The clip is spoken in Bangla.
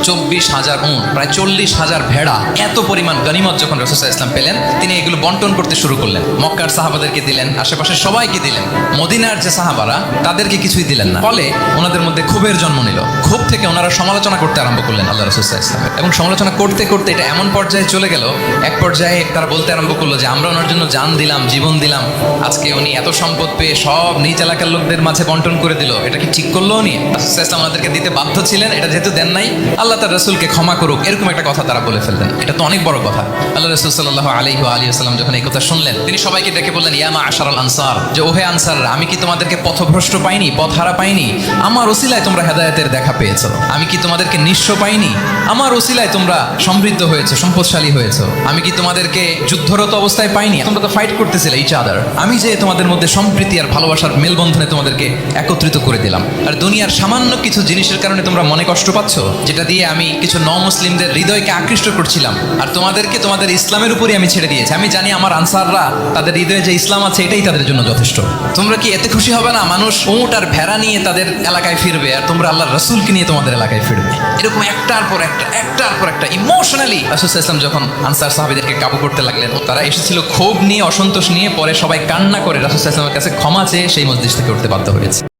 24,000 উট, প্রায় 40,000 ভেড়া, এত পরিমাণ গনিমত যখন রাসূল সাল্লাল্লাহু আলাইহি ওয়াসাল্লাম পেলেন, তিনি এগুলো বন্টন করতে শুরু করলেন। মক্কার সাহাবাদেরকে দিলেন, আশেপাশের সবাইকে দিলেন, মদিনার যে সাহাবারা তাদেরকে কিছুই দিলেন না। ফলে ওনাদের মধ্যে ক্ষোভের জন্ম নিল। ক্ষোভ থেকে ওনারা সমালোচনা করতে আরম্ভ করলেন আল্লাহ রাসূল সাল্লাল্লাহু আলাইহি ওয়াসাল্লাম। এবং সমালোচনা করতে করতে এটা এমন পর্যায়ে চলে গেল, এক পর্যায়ে তারা বলতে আরম্ভ করলো যে আমরা ওনার জন্য জান দিলাম, জীবন দিলাম, আজকে উনি এত সম্পদ পেয়ে সব নিজ এলাকার লোকদের মাঝে বন্টন করে দিল, এটা কি ঠিক করলো উনি? রাসূল সাল্লাল্লাহু আলাইহি ওয়াসাল্লাম ওনাদেরকে দিতে বাধ্য ছিলেন, এটা যেহেতু দেন নাই, আল্লাহ তার রাসূলকে ক্ষমা করুক, এরকম একটা কথা তারা বলে ফেললেন। এটা তো অনেক বড় কথা। আল্লাহ রাসূল সাল্লাল্লাহু আলাইহি ওয়া আলিহি ওয়াসাল্লাম যখন এই কথা শুনলেন, তিনি সবাইকে ডেকে বললেন, ইয়া মা'আশারাল আনসার, যে ওহে আনসাররা, আমি কি তোমাদেরকে পথভ্রষ্ট পাইনি, পথহারা পাইনি? আমার ওসিলায় তোমরা হেদায়েতের দেখা পেয়েছো। আমি কি তোমাদেরকে নিঃস্ব পাইনি? আমার ওসিলায় তোমরা সমৃদ্ধ হয়েছো, সম্পদশালী হয়েছো। আমি কি তোমাদেরকে যুদ্ধরত অবস্থায় পাইনি? তোমরা তো ফাইট করতেছিলে ইচ আদার। আমি যে তোমাদের মধ্যে সম্প্রীতি আর ভালোবাসার মেলবন্ধনে তোমাদেরকে একত্রিত করে দিলাম। আর দুনিয়ার সামান্য কিছু জিনিসের কারণে তোমরা মনে কষ্ট পাচ্ছ, যেটা দিয়ে আমি কিছু মুসলিমদের হৃদয়কে আকৃষ্ট করছিলাম, আর তোমাদেরকে তোমাদের ইসলামের উপরই আমি ছেড়ে দিয়েছি। আমি জানি আমার আনসাররা, তাদের হৃদয়ে যে ইসলাম আছে এটাই তাদের জন্য যথেষ্ট। তোমরা কি এতে খুশি হবে না? মানুষ উট আর ভেড়া নিয়ে তাদের এলাকায় ফিরবে, আর তোমরা আল্লাহর রাসূলকে নিয়ে তোমাদের এলাকায় ফিরবে। এরকম একটার পর একটা ইমোশনালি রাসূল সাল্লাল্লাহু আলাইহি ওয়াসাল্লাম যখন আনসার সাহাবীদেরকে কাবু করতে লাগলেন, তারা এসেছিল ক্ষোভ নিয়ে, অসন্তোষ নিয়ে, পরে সবাই কান্না করে রাসূল সাল্লাল্লাহু আলাইহি ওয়াসাল্লামের কাছে ক্ষমা চেয়ে সেই মজলিস থেকে উঠতে বাধ্য হয়েছে।